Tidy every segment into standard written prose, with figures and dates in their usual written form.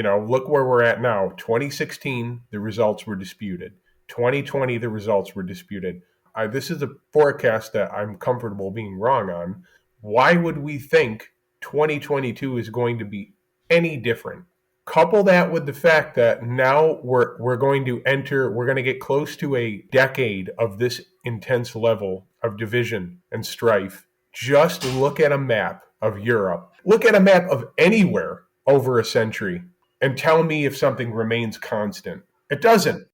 look where we're at now. 2016, the results were disputed. 2020, the results were disputed. This is a forecast that I'm comfortable being wrong on. Why would we think 2022 is going to be any different? Couple that with the fact that now we're going to get close to a decade of this intense level of division and strife. Just look at a map of Europe. Look at a map of anywhere over a century and tell me if something remains constant. It doesn't.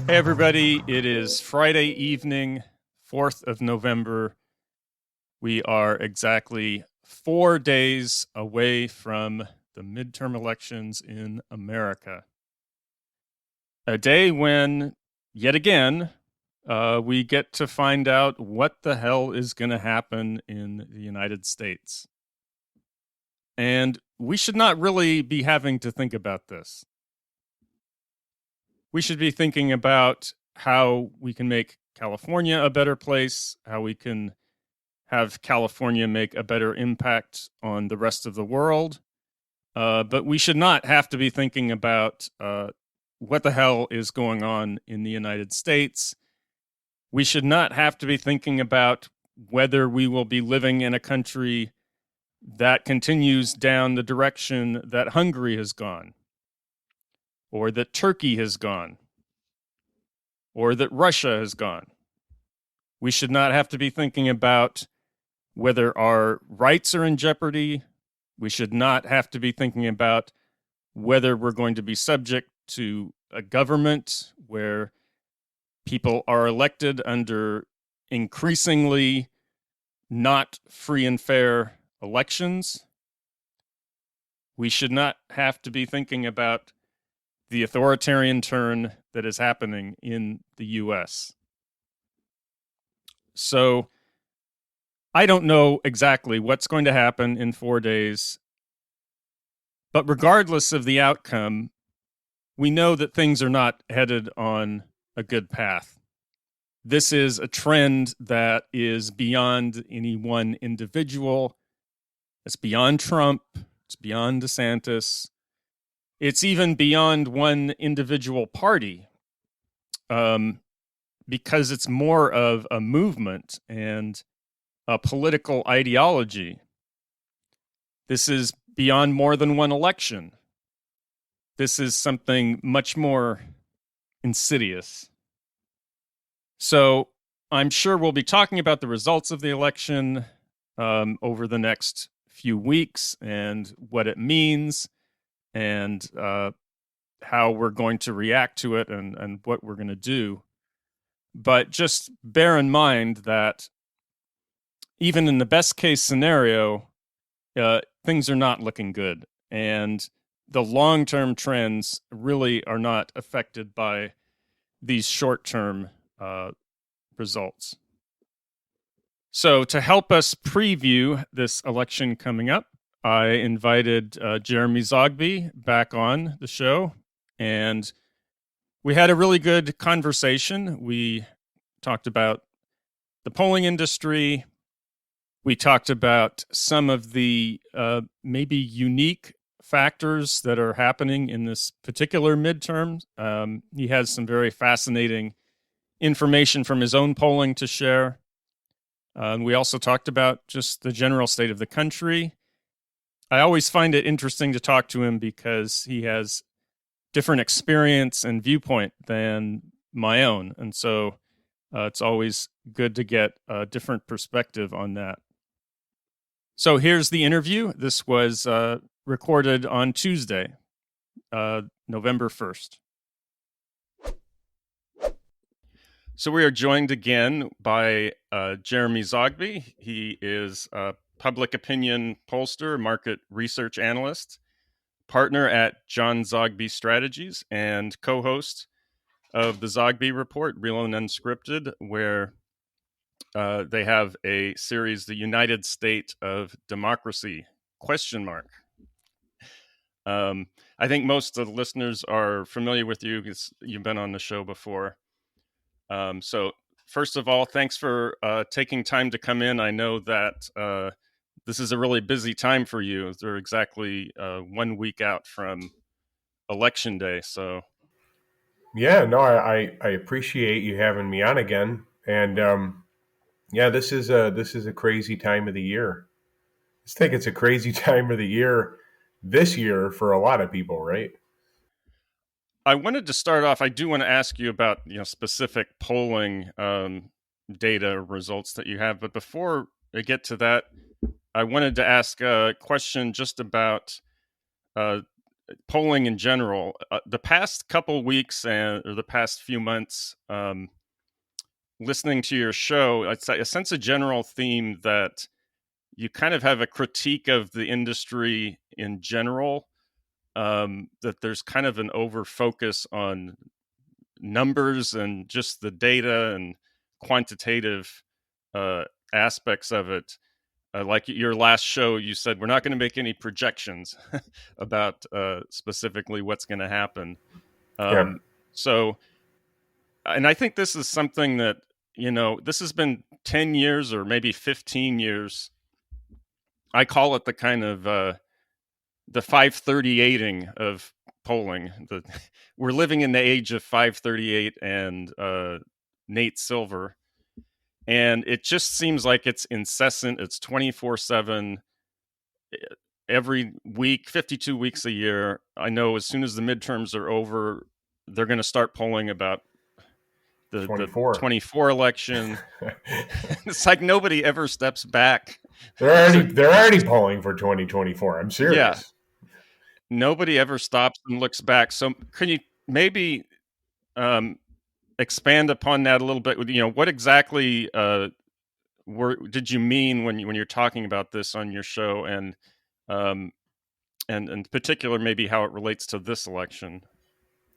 Hey everybody, it is Friday evening, 4th of November. We are exactly 4 days away from the midterm elections in America. A day when, yet again, we get to find out what the hell is going to happen in the United States. And we should not really be having to think about this. We should be thinking about how we can make California a better place, how we can have California make a better impact on the rest of the world. But we should not have to be thinking about what the hell is going on in the United States. We should not have to be thinking about whether we will be living in a country that continues down the direction that Hungary has gone, or that Turkey has gone, or that Russia has gone. We should not have to be thinking about whether our rights are in jeopardy. We should not have to be thinking about whether we're going to be subject to a government where people are elected under increasingly not free and fair elections. We should not have to be thinking about the authoritarian turn that is happening in the US. So I don't know exactly what's going to happen in 4 days, but regardless of the outcome, we know that things are not headed on a good path. This is a trend that is beyond any one individual. It's beyond Trump. It's beyond DeSantis. It's even beyond one individual party, because it's more of a movement and a political ideology. This is beyond more than one election. This is something much more insidious. So I'm sure we'll be talking about the results of the election over the next few weeks and what it means, and how we're going to react to it and what we're going to do. But just bear in mind that even in the best case scenario, things are not looking good. And the long-term trends really are not affected by these short-term results. So to help us preview this election coming up, I invited Jeremy Zogby back on the show, and we had a really good conversation. We talked about the polling industry. We talked about some of the maybe unique factors that are happening in this particular midterm. He has some very fascinating information from his own polling to share. We also talked about just the general state of the country. I always find it interesting to talk to him because he has different experience and viewpoint than my own. And so it's always good to get a different perspective on that. So here's the interview. This was recorded on Tuesday, November 1st. So we are joined again by Jeremy Zogby. He is a public opinion pollster, market research analyst, partner at John Zogby Strategies, and co-host of the Zogby Report, Real and Unscripted, where they have a series, The United State of Democracy, ? I think most of the listeners are familiar with you because you've been on the show before. So first of all, thanks for taking time to come in. I know that this is a really busy time for you. They're exactly 1 week out from Election Day. So Yeah, no, I appreciate you having me on again. And yeah, this is a crazy time of the year. I just think it's a crazy time of the year this year for a lot of people, right? I wanted to start off. I do want to ask you about specific polling data results that you have, but before I get to that, I wanted to ask a question just about polling in general. The past couple weeks or the past few months, listening to your show, I sense a general theme that you kind of have a critique of the industry in general. That there's kind of an over focus on numbers and just the data and quantitative aspects of it. Like your last show, you said we're not going to make any projections about specifically what's going to happen. Yeah. So, and I think this is something that, this has been 10 years or maybe 15 years. I call it the kind of the 538ing of polling. We're living in the age of 538 and Nate Silver. And it just seems like it's incessant. It's 24/7 every week, 52 weeks a year. I know as soon as the midterms are over, they're going to start polling about the 24 election. It's like nobody ever steps back. They're already polling for 2024. I'm serious. Yeah. Nobody ever stops and looks back. So can you maybe expand upon that a little bit? What exactly did you mean when you're talking about this on your show, and in particular, maybe how it relates to this election?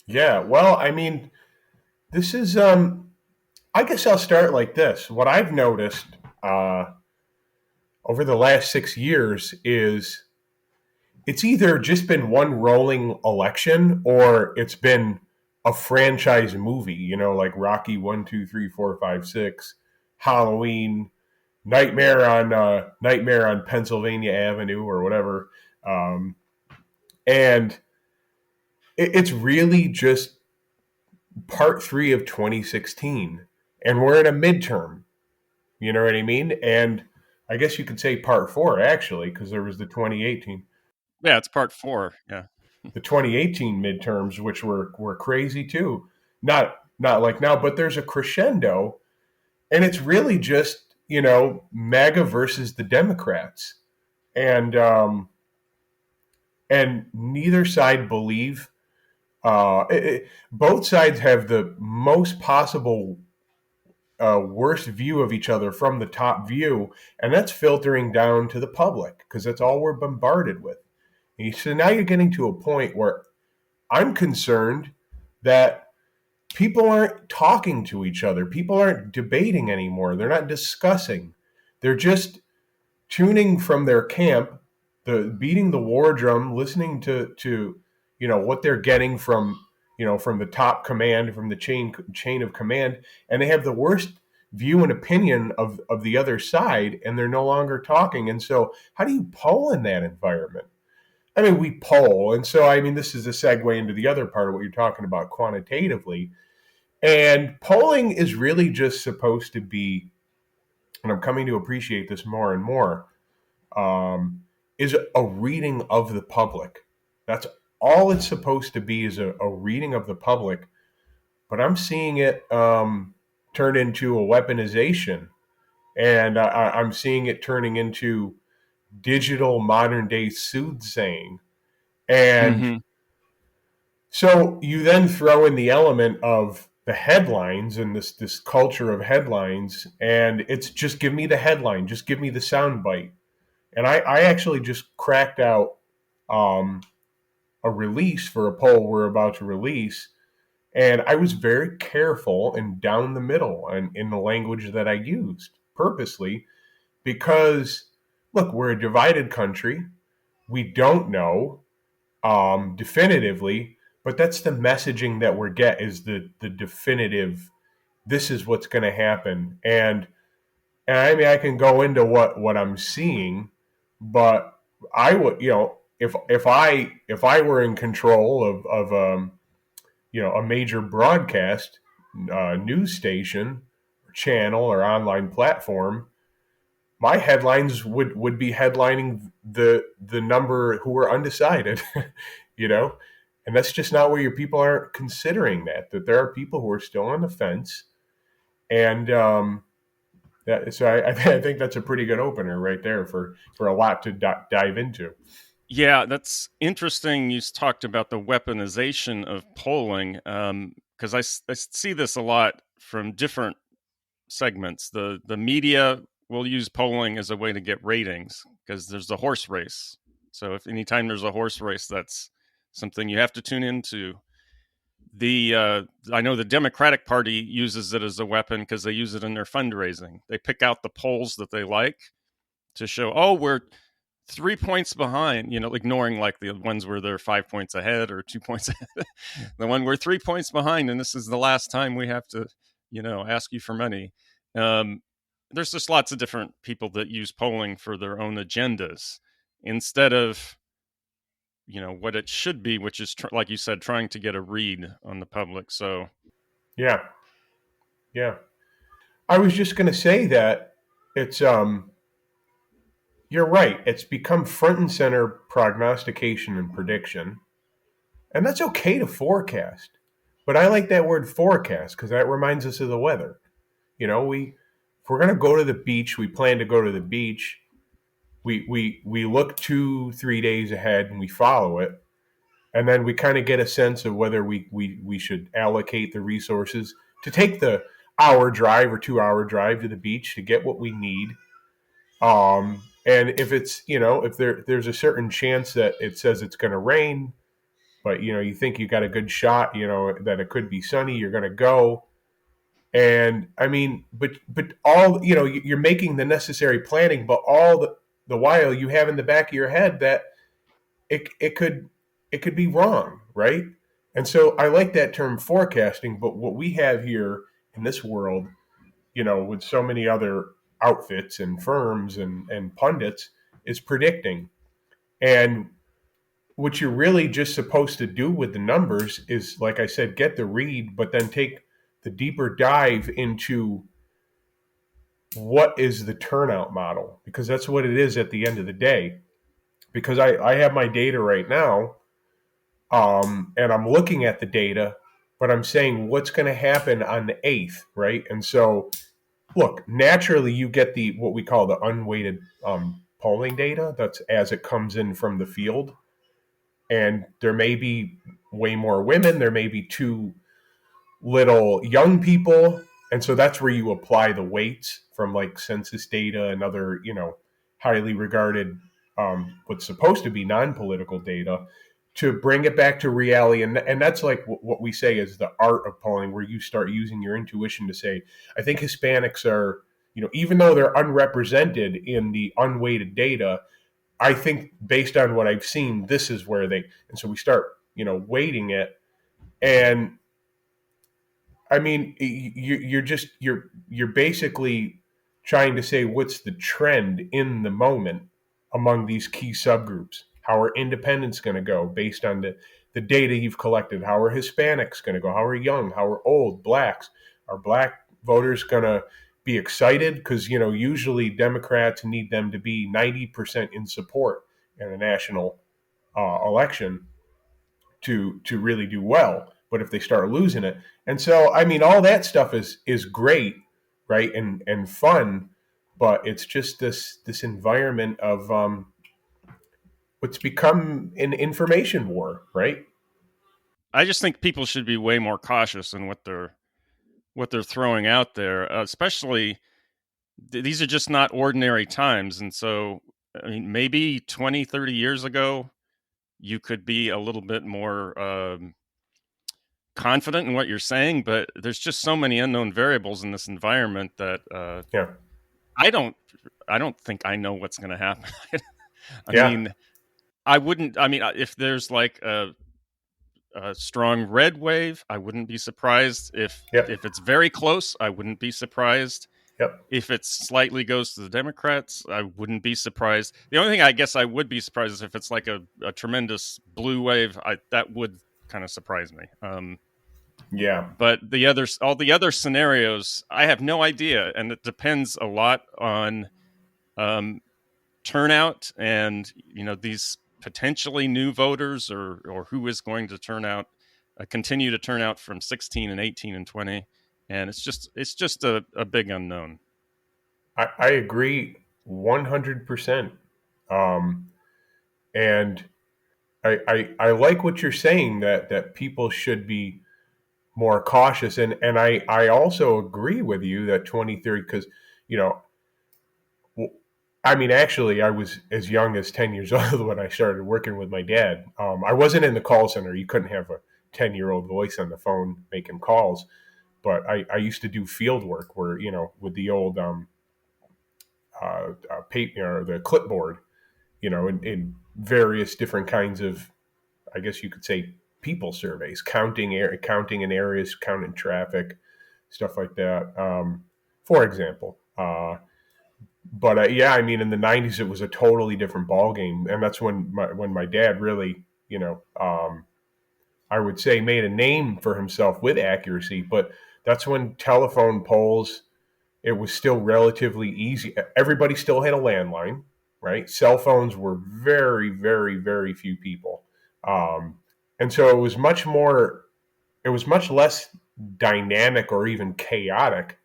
Yeah, well, I mean, this is I guess I'll start like this. What I've noticed over the last 6 years is it's either just been one rolling election or it's been a franchise movie, like Rocky 1, 2, 3, 4, 5, 6, Halloween, Nightmare on Pennsylvania Avenue or whatever. And it's really just part 3 of 2016. And we're in a midterm. You know what I mean? And I guess you could say part 4, actually, because there was the 2018. Yeah, it's part 4. Yeah. The 2018 midterms, which were crazy too. Not like now, but there's a crescendo. And it's really just, MAGA versus the Democrats. And neither side believe. Both sides have the most possible worst view of each other from the top view, and that's filtering down to the public because that's all we're bombarded with. And so now you're getting to a point where I'm concerned that people aren't talking to each other. People aren't debating anymore. They're not discussing. They're just tuning from their camp, beating the war drum, listening to what they're getting from the top command, from the chain of command, and they have the worst view and opinion of the other side, and they're no longer talking. And so how do you poll in that environment? I mean, we poll. And so, I mean, this is a segue into the other part of what you're talking about quantitatively. And polling is really just supposed to be, and I'm coming to appreciate this more and more, is a reading of the public. That's all it's supposed to be, is a reading of the public. But I'm seeing it turn into a weaponization. And I'm seeing it turning into digital modern day soothsaying. And so you then throw in the element of the headlines and this culture of headlines, and it's just give me the headline, just give me the soundbite. And I actually just cracked out um, a release for a poll we're about to release. And I was very careful and down the middle in the language that I used purposely because, look, we're a divided country. We don't know definitively, but that's the messaging that we're get is the definitive. This is what's going to happen, and I mean I can go into what I'm seeing, but I would if I were in control of a major broadcast news station, or channel, or online platform, my headlines would be headlining the number who are undecided, you know, and that's just not where your people aren't considering that there are people who are still on the fence, and so I think that's a pretty good opener right there for a lot to dive into. Yeah, that's interesting. You talked about the weaponization of polling, because I see this a lot from different segments. The media will use polling as a way to get ratings because there's the horse race. So if anytime there's a horse race, that's something you have to tune into. I know the Democratic Party uses it as a weapon because they use it in their fundraising. They pick out the polls that they like to show, oh, we're 3 points behind, ignoring like the ones where they're 5 points ahead or 2 points ahead. The one we're 3 points behind, and this is the last time we have to, ask you for money. There's just lots of different people that use polling for their own agendas instead of, what it should be, which is, like you said, trying to get a read on the public. So, Yeah, yeah. I was just going to say that it's you're right. It's become front and center prognostication and prediction, and that's okay to forecast. But I like that word forecast because that reminds us of the weather. If we're going to go to the beach, we plan to go to the beach. We look 2-3 days ahead and we follow it, and then we kind of get a sense of whether we should allocate the resources to take the hour drive or 2 hour drive to the beach to get what we need. And if it's if there's a certain chance that it says it's going to rain, but you think you got a good shot, that it could be sunny, you're going to go. And I mean, but all you're making the necessary planning, but all the while you have in the back of your head that it could be wrong, right? And so I like that term forecasting, but what we have here in this world, with so many other outfits and firms and pundits, is predicting. And what you're really just supposed to do with the numbers is, like I said, get the read, but then take the deeper dive into what is the turnout model, because that's what it is at the end of the day. Because I have my data right now, and I'm looking at the data, but I'm saying what's going to happen on the 8th, right? And so, look, naturally you get the what we call the unweighted polling data. That's as it comes in from the field, and there may be way more women. There may be too little young people, and so that's where you apply the weights from like census data and other highly regarded what's supposed to be non-political data to bring it back to reality. And that's like what we say is the art of polling, where you start using your intuition to say, I think Hispanics are, even though they're unrepresented in the unweighted data, I think based on what I've seen, this is where they, and so we start, weighting it. And I mean, you're basically trying to say what's the trend in the moment among these key subgroups. How are independents going to go based on the data you've collected? How are Hispanics going to go? How are young? How are old? Blacks? Are black voters going to be excited? Because usually Democrats need them to be 90% in support in a national election to really do well. But if they start losing it, and so I mean, all that stuff is great, right, and fun, but it's just this environment of what's become an information war, right? I just think people should be way more cautious in what they're throwing out there, especially these are just not ordinary times, and so I mean, maybe 20, 30 years ago, you could be a little bit more confident in what you're saying, but there's just so many unknown variables in this environment that Yeah. I don't think I know what's going to happen. I Yeah. mean, I wouldn't. I mean, if there's like a strong red wave, I wouldn't be surprised. Yep. If it's very close, I wouldn't be surprised. Yep. If it slightly goes to the Democrats, I wouldn't be surprised. The only thing I guess I would be surprised is if it's like a tremendous blue wave. That would kind of surprise me. Yeah. But all the other scenarios, I have no idea, and it depends a lot on turnout and these potentially new voters or who is going to turn out, continue to turn out from 16 and 18 and 20, and it's just a big unknown. I agree 100%. And I like what you're saying, that people should be more cautious. And I also agree with you that 2030, because, you know, I mean, actually, I was as young as 10 years old when I started working with my dad. I wasn't in the call center. You couldn't have a 10-year-old voice on the phone making calls. But I used to do field work where, with the old paper, the clipboard, in various different kinds of, I guess you could say, people surveys, counting in areas, counting traffic, stuff like that. For example, but yeah, I mean, in the '90s, it was a totally different ballgame, and that's when my dad really, I would say, made a name for himself with accuracy. But that's when telephone polls, it was still relatively easy. Everybody still had a landline, right? Cell phones were very, very, very few people. And so it was much less dynamic or even chaotic.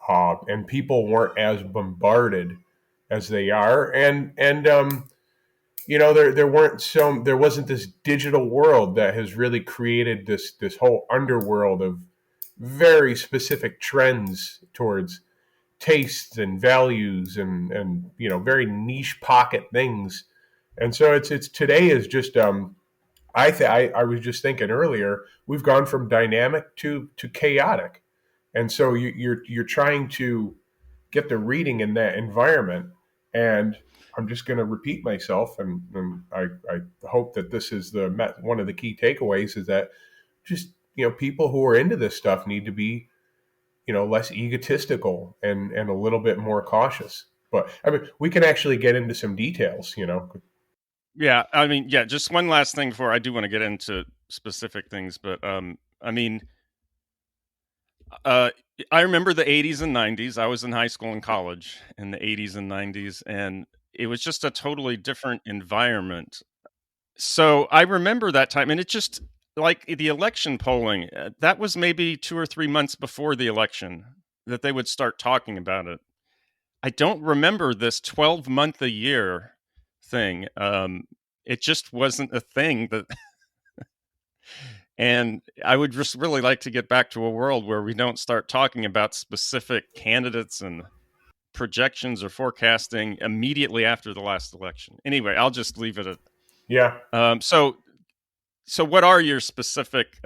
And people weren't as bombarded as they are. There wasn't this digital world that has really created this whole underworld of very specific trends towards tastes and values and very niche pocket things. And so it's today is just I was just thinking earlier, we've gone from dynamic to chaotic. And so you're trying to get the reading in that environment. And I'm just going to repeat myself, and I hope that this is one of the key takeaways, is that just people who are into this stuff need to be less egotistical and a little bit more cautious. But I mean, we can actually get into some details. Yeah, I mean, yeah, just one last thing before I do want to get into specific things, but I mean, I remember the 80s and 90s. I was in high school and college in the 80s and 90s, and it was just a totally different environment. So I remember that time, and it just like the election polling, that was maybe 2 or 3 months before the election that they would start talking about it. I don't remember this 12-month a year thing. It just wasn't a thing that. And I would just really like to get back to a world where we don't start talking about specific candidates and projections or forecasting immediately after the last election. Anyway, I'll just leave it at. Yeah. So what are your specific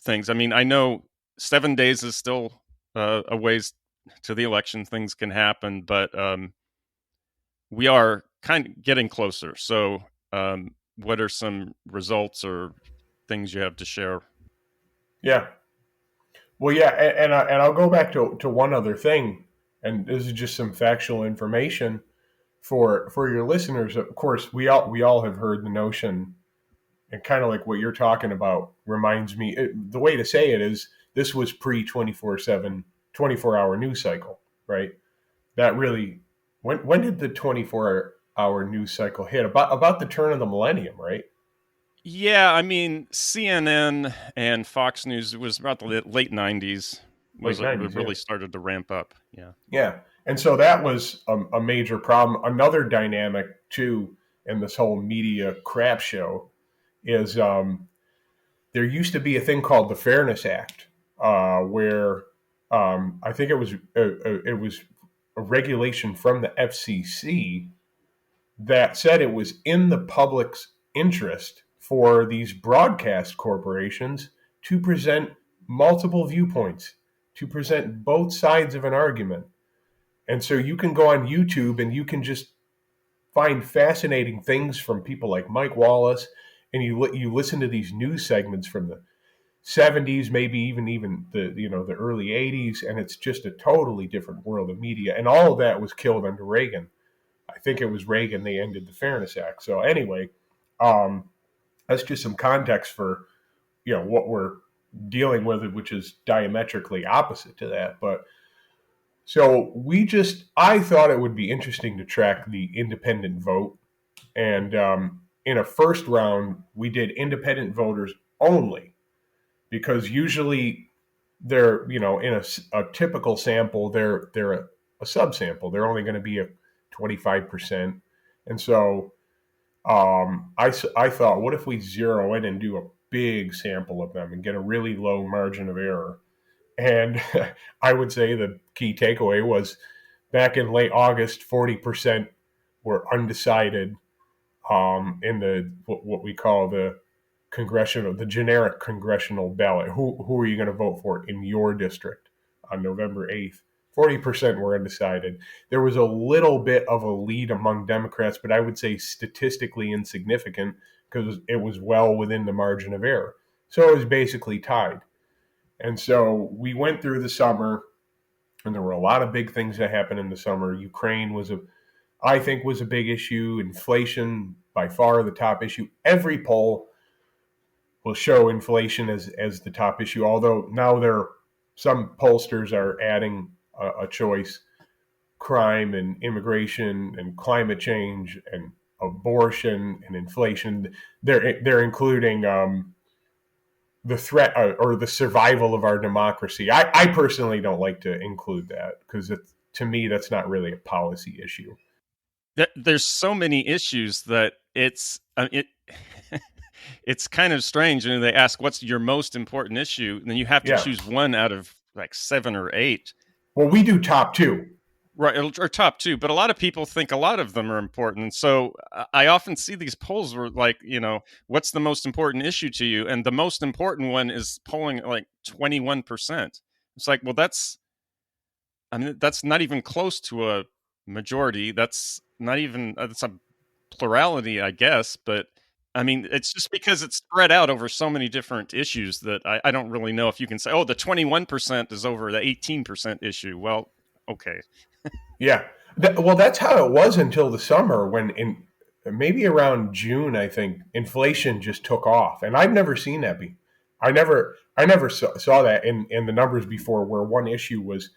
things? I mean, I know 7 days is still a ways to the election. Things can happen, but we are kind of getting closer. So what are some results or things you have to share? Yeah. Well, yeah, and I'll go back to one other thing, and this is just some factual information for your listeners. Of course, we all have heard the notion, and kind of like what you're talking about reminds me. The way to say it is, this was pre 24/7, 24-hour news cycle, right? That really, when did the 24-hour news cycle hit? About the turn of the millennium, right? Yeah, I mean, CNN and Fox News was about the late 90s Late it '90s, yeah. really started to ramp up. Yeah. Yeah. And so that was a major problem. Another dynamic, too, in this whole media crap show is there used to be a thing called the Fairness Act, where I think it was a regulation from the FCC that said it was in the public's interest for these broadcast corporations to present multiple viewpoints, to present both sides of an argument. And so you can go on YouTube and you can just find fascinating things from people like Mike Wallace, and you listen to these news segments from the 70s, maybe even the early 80s, and it's just a totally different world of media. And all of that was killed under Reagan. I think it was Reagan, they ended the Fairness Act. So anyway, that's just some context for what we're dealing with, which is diametrically opposite to that. But so I thought it would be interesting to track the independent vote. And in a first round, we did independent voters only, because usually they're, in a typical sample, they're a subsample. They're only going to be a 25%. And so I thought, what if we zero in and do a big sample of them and get a really low margin of error? And I would say the key takeaway was back in late August, 40% were undecided in the what we call the generic congressional ballot. Who are you going to vote for in your district on November 8th? 40% were undecided. There was a little bit of a lead among Democrats, but I would say statistically insignificant because it was well within the margin of error. So it was basically tied. And so we went through the summer, and there were a lot of big things that happened in the summer. Ukraine I think was a big issue. Inflation, by far the top issue. Every poll will show inflation as the top issue, although now some pollsters are adding a choice: crime and immigration and climate change and abortion and inflation. They're including the threat or the survival of our democracy. I personally don't like to include that because to me that's not really a policy issue. There's so many issues that it's kind of strange. And they ask, what's your most important issue? And then you have to choose one out of like 7 or 8. Well, we do top 2. Right, or top 2, but a lot of people think a lot of them are important. And so I often see these polls where, like, what's the most important issue to you? And the most important one is polling like 21%. It's like, well, that's not even close to a majority. That's not even, that's a plurality, I guess. But I mean, it's just because it's spread out over so many different issues that I don't really know if you can say, oh, the 21% is over the 18% issue. Well, okay. Yeah. Well, that's how it was until the summer when maybe around June, I think, inflation just took off. And I've never seen that I never saw that in the numbers before, where one issue was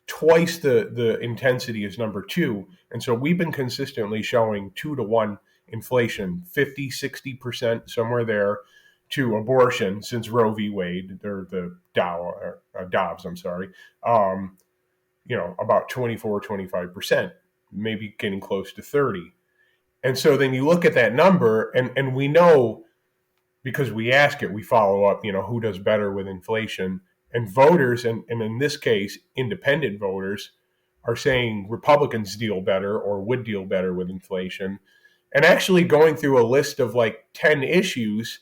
twice the intensity as number 2. And so we've been consistently showing 2-to-1 inflation, 50, 60%, somewhere there, to abortion since Roe v. Wade, or the Dobbs, I'm sorry. About 24, 25%, maybe getting close to 30. And so then you look at that number, and we know, because we ask it, we follow up, who does better with inflation. And voters, and in this case, independent voters, are saying Republicans deal better or would deal better with inflation. And actually going through a list of like 10 issues,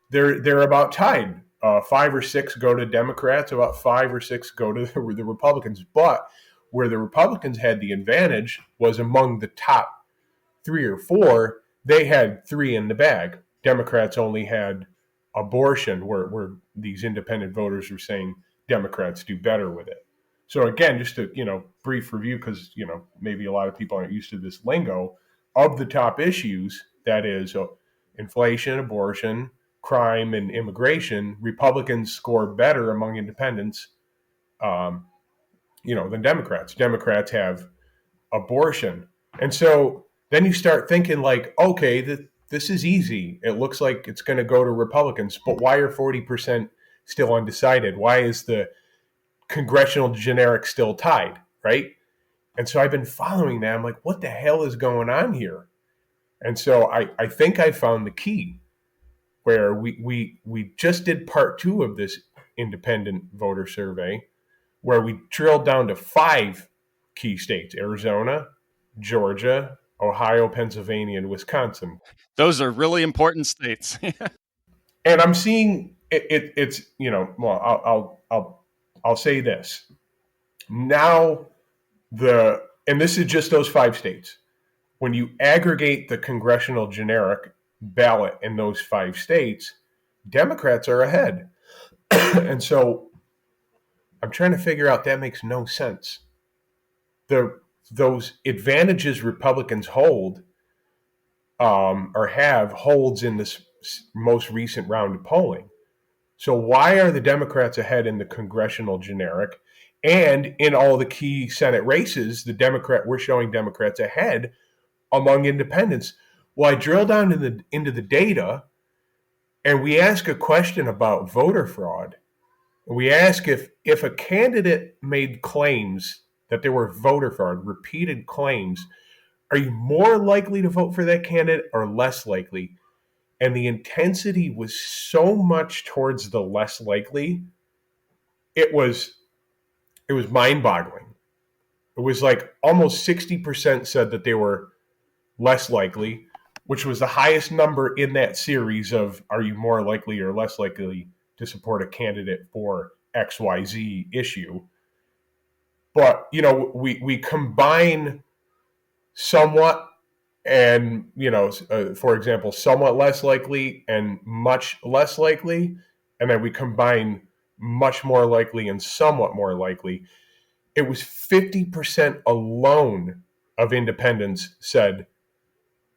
they're about tied. 5 or 6 go to Democrats, about 5 or 6 go to the Republicans. But where the Republicans had the advantage was among the top 3 or 4, they had 3 in the bag. Democrats only had abortion, where these independent voters were saying Democrats do better with it. So again, just a brief review, because maybe a lot of people aren't used to this lingo. Of the top issues, that is inflation, abortion, crime, and immigration, Republicans score better among independents, than Democrats. Democrats have abortion. And so then you start thinking like, okay, this is easy. It looks like it's going to go to Republicans, but why are 40% still undecided? Why is the congressional generic still tied, right? And so I've been following that. I'm like, what the hell is going on here? And so I think I found the key, where we just did part 2 of this independent voter survey, where we drilled down to 5 key states: Arizona, Georgia, Ohio, Pennsylvania, and Wisconsin. Those are really important states. And I'm seeing it's well, I'll say this now. And this is just those 5 states. When you aggregate the congressional generic ballot in those 5 states, Democrats are ahead. And so I'm trying to figure out, that makes no sense. Those advantages Republicans hold or have holds in this most recent round of polling. So why are the Democrats ahead in the congressional generic? And in all the key Senate races, we're showing Democrats ahead among independents. Well, I drill down into the data, and we ask a question about voter fraud. We ask if a candidate made claims that there were voter fraud, repeated claims, are you more likely to vote for that candidate or less likely? And the intensity was so much towards the less likely. It was mind-boggling. It was like almost 60% said that they were less likely, which was the highest number in that series of are you more likely or less likely to support a candidate for XYZ issue. But, we combine somewhat and, for example, somewhat less likely and much less likely. And then we combine much more likely and somewhat more likely. It was 50% alone of independents said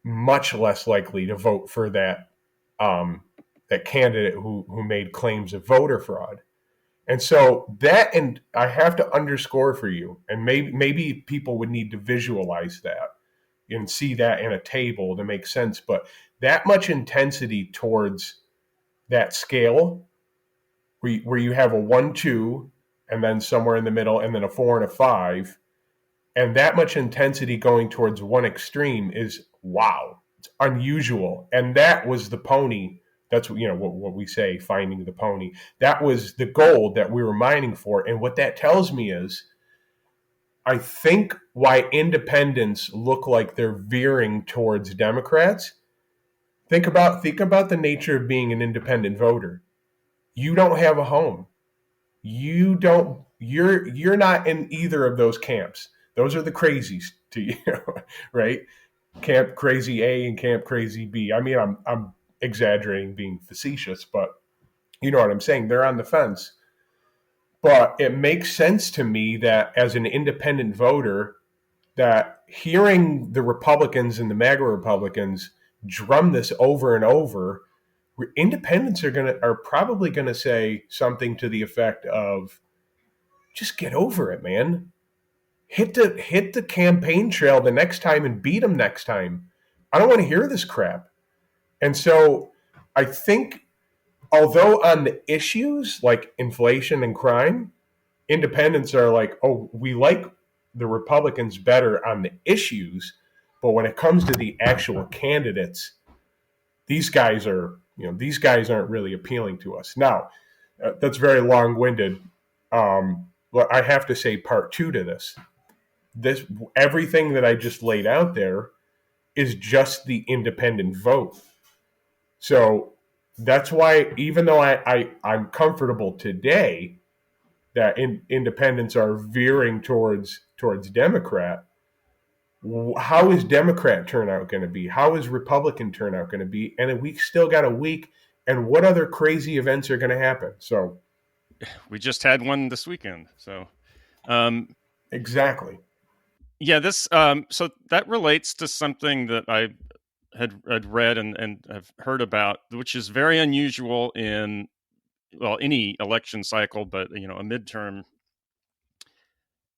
much less likely to vote for that candidate who made claims of voter fraud. And so and I have to underscore for you, and maybe people would need to visualize that and see that in a table to make sense, but that much intensity towards that scale where you have a 1-2 and then somewhere in the middle and then a 4 and a 5, and that much intensity going towards one extreme is wow. It's unusual. And that was the pony. That's what we say, finding the pony. That was the gold that we were mining for. And what that tells me is, I think why independents look like they're veering towards Democrats. Think about the nature of being an independent voter. You don't have a home. You're not in either of those camps. Those are the crazies to you, right? Camp Crazy A and Camp Crazy B. I mean, I'm exaggerating, being facetious, but you know what I'm saying. They're on the fence. But it makes sense to me that as an independent voter, that hearing the Republicans and the MAGA Republicans drum this over and over, independents are probably gonna say something to the effect of, just get over it, man. Hit the campaign trail the next time and beat them next time. I don't want to hear this crap. And so I think, although on the issues like inflation and crime, independents are like, oh, we like the Republicans better on the issues, but when it comes to the actual candidates, these guys aren't really appealing to us. Now, that's very long-winded. But I have to say part two to this. Everything that I just laid out there is just the independent vote. So that's why, even though I'm comfortable today that independents are veering towards Democrat, how is Democrat turnout going to be? How is Republican turnout going to be? And we still got a week. And what other crazy events are going to happen? So we just had one this weekend. So exactly. Yeah, this so that relates to something that I had read and have heard about, which is very unusual in any election cycle, but a midterm.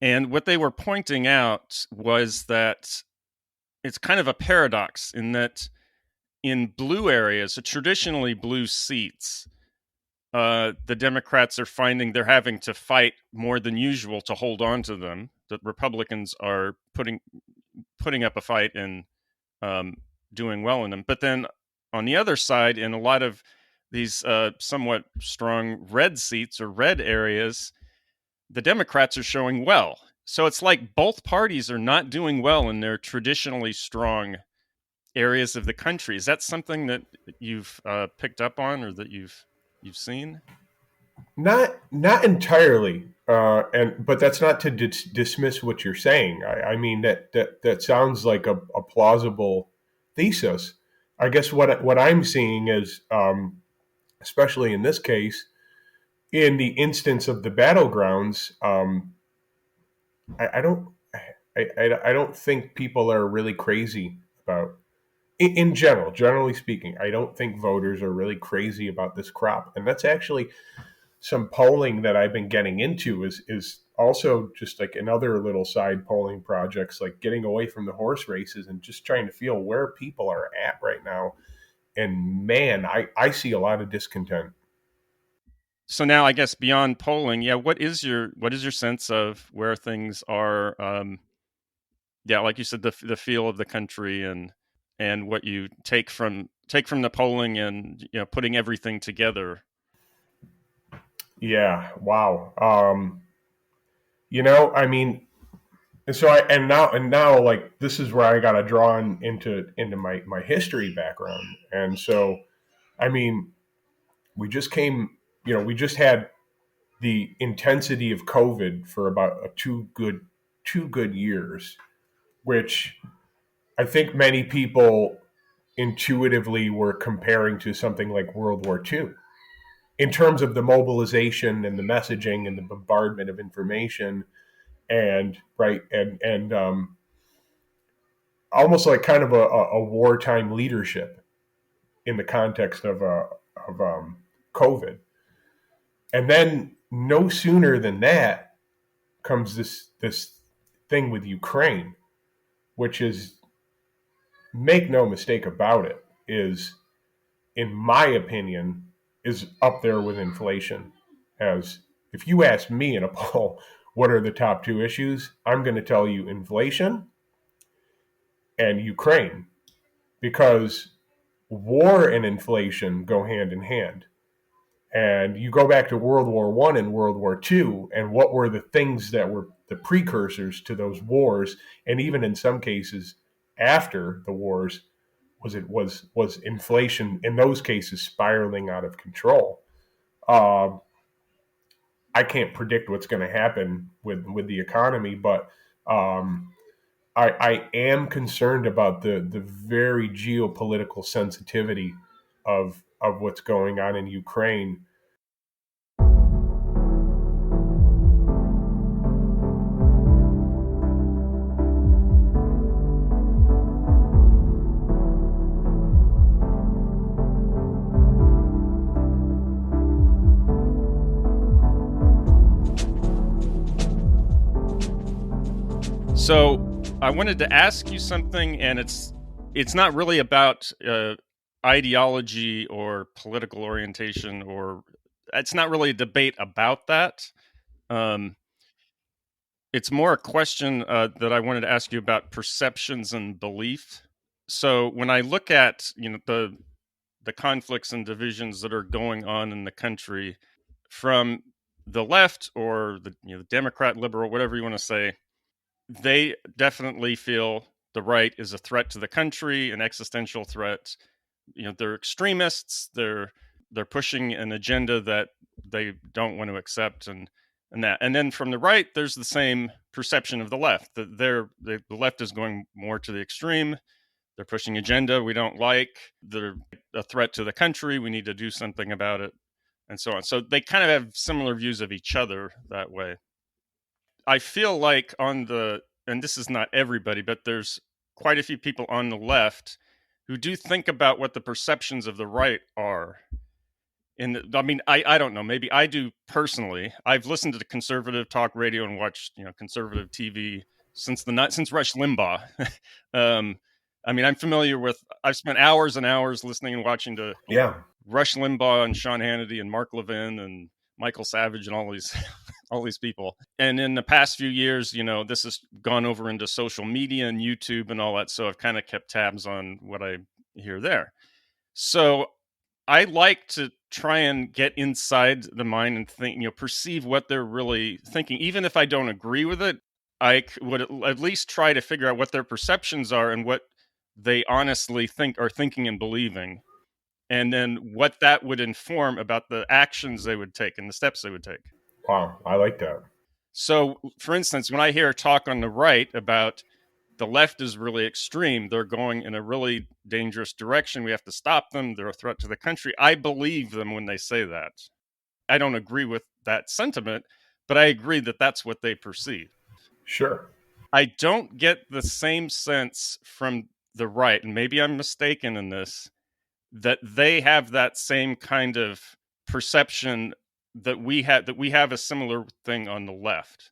And what they were pointing out was that it's kind of a paradox in that in blue areas, so traditionally blue seats, the Democrats are finding they're having to fight more than usual to hold on to them. The Republicans are putting up a fight and doing well in them. But then on the other side, in a lot of these somewhat strong red seats or red areas, the Democrats are showing well. So it's like both parties are not doing well in their traditionally strong areas of the country. Is that something that you've picked up on, or that you've seen? Not entirely, but that's not to dismiss what you're saying. I mean that sounds like a plausible thesis. I guess what I'm seeing is, especially in this case, in the instance of the battlegrounds, I don't I don't think people are really crazy about, in general, generally speaking. I don't think voters are really crazy about this crop, and that's actually some polling that I've been getting into is also just like in other little side polling projects, like getting away from the horse races and just trying to feel where people are at right now. And man, I see a lot of discontent. So now, I guess beyond polling, yeah, what is your sense of where things are? Yeah, like you said, the feel of the country, and what you take from the polling, and putting everything together. Yeah, wow. I mean, and so now like this is where I got to draw into my history background. And so I mean, we just came, we just had the intensity of COVID for about two good years, which I think many people intuitively were comparing to something like World War II in terms of the mobilization and the messaging and the bombardment of information, and right and almost like kind of a wartime leadership in the context of COVID. And then no sooner than that comes this thing with Ukraine, which is, make no mistake about it, is, in my opinion, is up there with inflation. As if you ask me in a poll, what are the top two issues? I'm going to tell you inflation and Ukraine, because war and inflation go hand in hand. And you go back to World War I and World War II, and what were the things that were the precursors to those wars, and even in some cases after the wars, was inflation in those cases spiraling out of control. Uh, I can't predict what's going to happen with the economy, but I am concerned about the very geopolitical sensitivity of what's going on in Ukraine. So I wanted to ask you something, and it's not really about ideology or political orientation, or it's not really a debate about that. Um, it's more a question that I wanted to ask you about perceptions and belief. So when I look at the conflicts and divisions that are going on in the country, from the left, or the Democrat, liberal, whatever you want to say, they definitely feel the right is a threat to the country, an existential threat. They're extremists. They're pushing an agenda that they don't want to accept, and then from the right, there's the same perception of the left, that the left is going more to the extreme. They're pushing agenda we don't like. They're a threat to the country. We need to do something about it, and so on. So they kind of have similar views of each other that way. I feel like and this is not everybody, but there's quite a few people on the left who do think about what the perceptions of the right are. I mean, I don't know. Maybe I do personally. I've listened to the conservative talk radio and watched conservative TV since Rush Limbaugh. um, I mean, I'm familiar with. I've spent hours and hours listening and watching to Yeah. Rush Limbaugh and Sean Hannity and Mark Levin and Michael Savage and all these all these people. And in the past few years, this has gone over into social media and YouTube and all that. So I've kind of kept tabs on what I hear there. So I like to try and get inside the mind and think, perceive what they're really thinking, even if I don't agree with it. I would at least try to figure out what their perceptions are and what they honestly are thinking and believing, and then what that would inform about the actions they would take and the steps they would take. Wow, I like that. So, for instance, when I hear talk on the right about the left is really extreme, they're going in a really dangerous direction, we have to stop them, they're a threat to the country, I believe them when they say that. I don't agree with that sentiment, but I agree that that's what they perceive. Sure. I don't get the same sense from the right, and maybe I'm mistaken in this, that they have that same kind of perception that we have a similar thing on the left.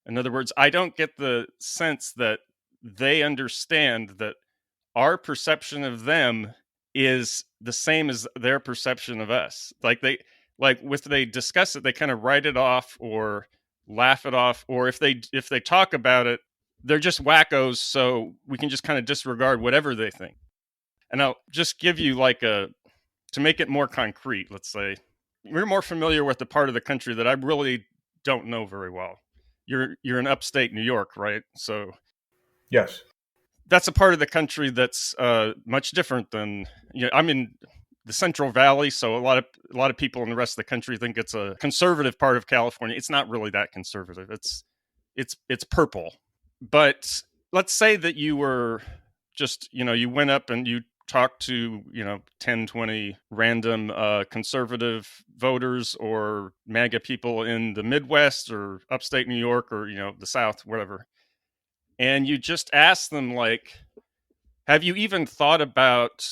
In other words, I don't get the sense that they understand that our perception of them is the same as their perception of us. Like if they discuss it, they kind of write it off or laugh it off, or if they talk about it, they're just wackos, so we can just kind of disregard whatever they think. And I'll just give you to make it more concrete, let's say we're more familiar with the part of the country that I really don't know very well. You're in upstate New York, right? So yes, that's a part of the country that's much different than, I'm in the Central Valley, so a lot of people in the rest of the country think it's a conservative part of California. It's not really that conservative. It's purple. But let's say that you were just, you went up and you talked to 10, 20 random conservative voters or MAGA people in the Midwest or upstate New York or the South, whatever, and you just ask them, like, have you even thought about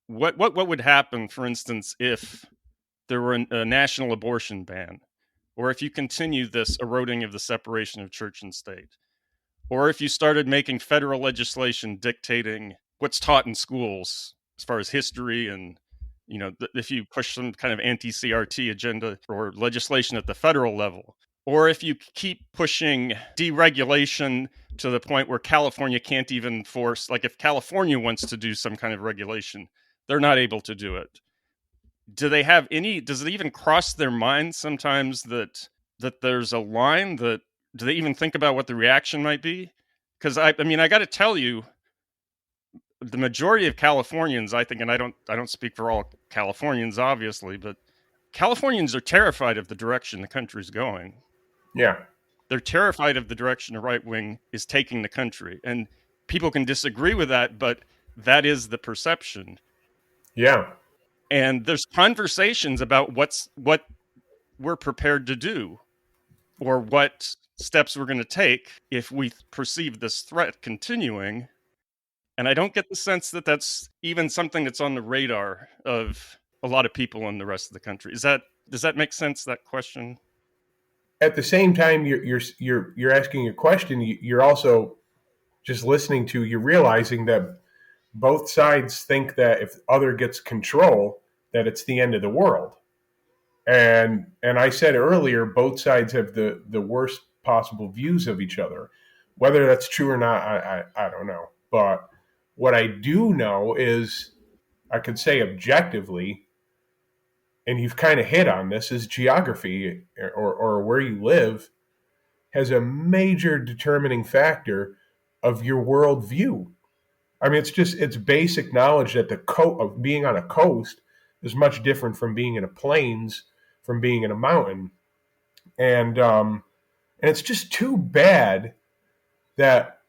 what would happen, for instance, if there were a national abortion ban, or if you continue this eroding of the separation of church and state, or if you started making federal legislation dictating what's taught in schools as far as history, and if you push some kind of anti-CRT agenda or legislation at the federal level, or if you keep pushing deregulation to the point where California can't even force, like if California wants to do some kind of regulation, they're not able to do it. Does it even cross their mind sometimes that there's a line that, do they even think about what the reaction might be? Because I got to tell you, the majority of Californians, I think, and I don't speak for all Californians, obviously, but Californians are terrified of the direction the country's going. Yeah. They're terrified of the direction the right wing is taking the country. And people can disagree with that, but that is the perception. Yeah. And there's conversations about what we're prepared to do, or what steps we're going to take if we perceive this threat continuing. And I don't get the sense that that's even something that's on the radar of a lot of people in the rest of the country. Does that make sense, that question? At the same time, you're asking a question. You're also just listening to. You're realizing that both sides think that if other gets control, that it's the end of the world. And I said earlier, both sides have the worst possible views of each other. Whether that's true or not, I don't know. But what I do know is, I could say objectively, and you've kind of hit on this, is geography or where you live has a major determining factor of your worldview. I mean, it's basic knowledge that of being on a coast is much different from being in a plains, from being in a mountain, and it's just too bad that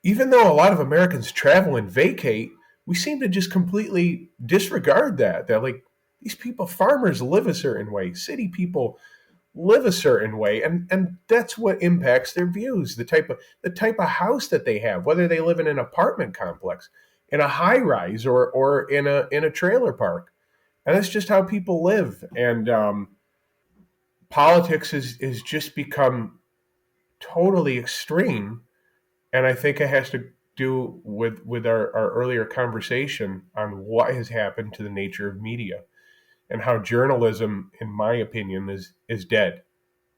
even though a lot of Americans travel and vacate, we seem to just completely disregard that. That, like, these people, farmers, live a certain way, city people live a certain way, and that's what impacts their views. The type of house that they have, whether they live in an apartment complex, in a high rise, or in a trailer park, and that's just how people live. And politics is just become totally extreme, and I think it has to do with our earlier conversation on what has happened to the nature of media, and how journalism, in my opinion, is dead.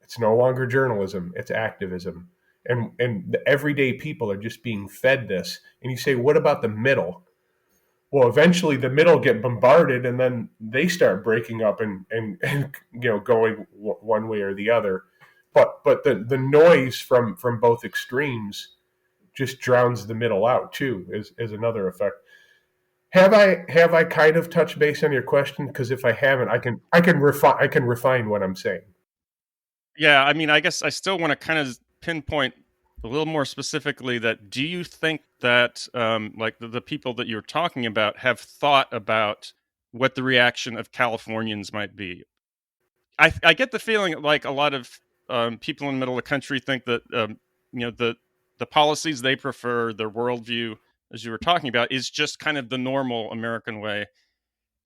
It's no longer journalism, it's activism. And the everyday people are just being fed this. And you say, what about the middle? Well, eventually the middle get bombarded, and then they start breaking up and going one way or the other. but the noise from both extremes just drowns the middle out too, is another effect. Have I kind of touched base on your question? Because if I haven't, I can refine what I'm saying. Yeah, I mean, I guess I still want to kind of pinpoint a little more specifically that do you think that like the people that you're talking about have thought about what the reaction of Californians might be? I get the feeling like a lot of people in the middle of the country think that the policies they prefer, their worldview, as you were talking about, is just kind of the normal American way,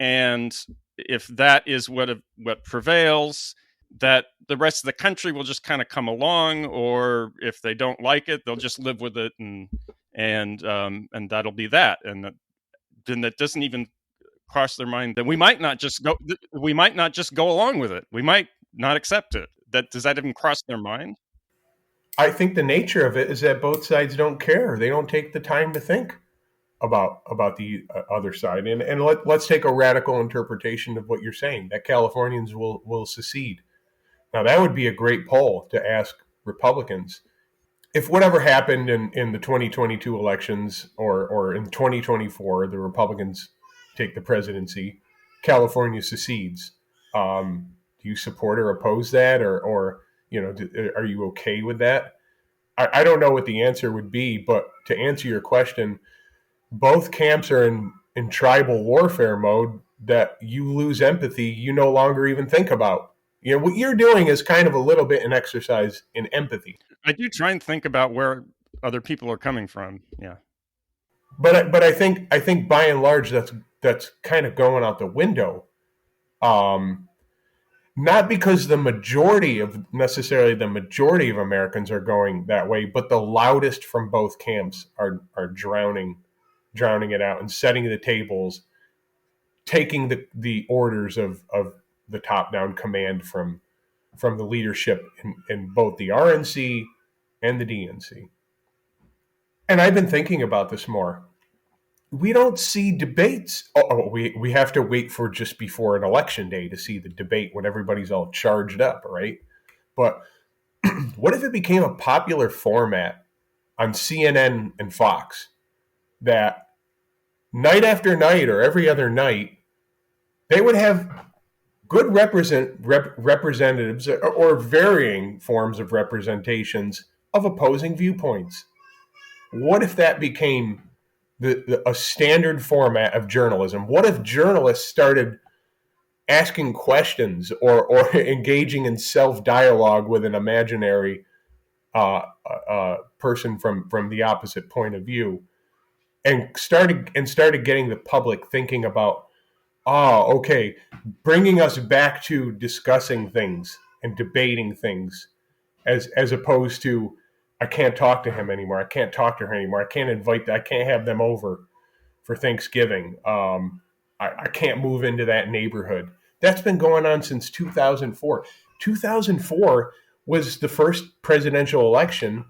and if that is what prevails, that the rest of the country will just kind of come along, or if they don't like it, they'll just live with it, and that'll be that, and then that doesn't even cross their mind that we might not just go along with it. We might not accept it. That does that even cross their mind? I think the nature of it is that both sides don't care. They don't take the time to think about the other side. And let's take a radical interpretation of what you're saying, that Californians will secede. Now that would be a great poll to ask Republicans. If whatever happened in the 2022 elections, or in 2024, the Republicans take the presidency, California secedes. Do you support or oppose that, or are you okay with that? I don't know what the answer would be, but to answer your question, both camps are in tribal warfare mode, that you lose empathy, you no longer even think about. What you're doing is kind of a little bit an exercise in empathy. I do try and think about where other people are coming from. Yeah. But I think by and large that's kind of going out the window. Um, Not because the majority of Americans are going that way, but the loudest from both camps are drowning it out and setting the tables, taking the orders of the top down command from the leadership in both the RNC and the DNC. And I've been thinking about this more. We don't see debates. We have to wait for just before an election day to see the debate when everybody's all charged up, right? But what if it became a popular format on CNN and Fox, that night after night or every other night they would have good representatives, or varying forms of representations of opposing viewpoints? What if that became a standard format of journalism? What if journalists started asking questions, or engaging in self-dialogue with an imaginary person from the opposite point of view, and started getting the public thinking about, okay, bringing us back to discussing things and debating things, as opposed to, I can't talk to him anymore, I can't talk to her anymore, I can't have them over for Thanksgiving. I can't move into that neighborhood. That's been going on since 2004. 2004 was the first presidential election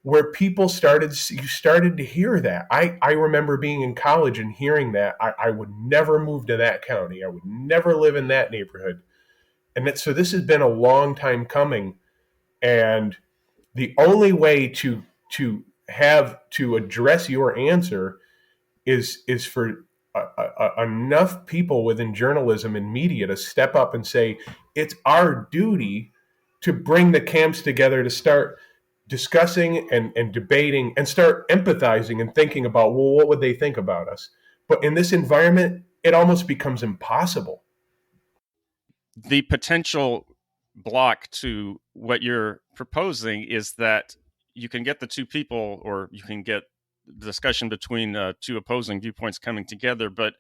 where you started to hear that. I remember being in college and hearing that. I would never move to that county. I would never live in that neighborhood. So this has been a long time coming. And the only way to address your answer is for enough people within journalism and media to step up and say, it's our duty to bring the camps together, to start discussing and debating, and start empathizing and thinking about, well, what would they think about us? But in this environment, it almost becomes impossible. The potential block to what you're proposing is that you can get the two people, or you can get the discussion between two opposing viewpoints coming together, but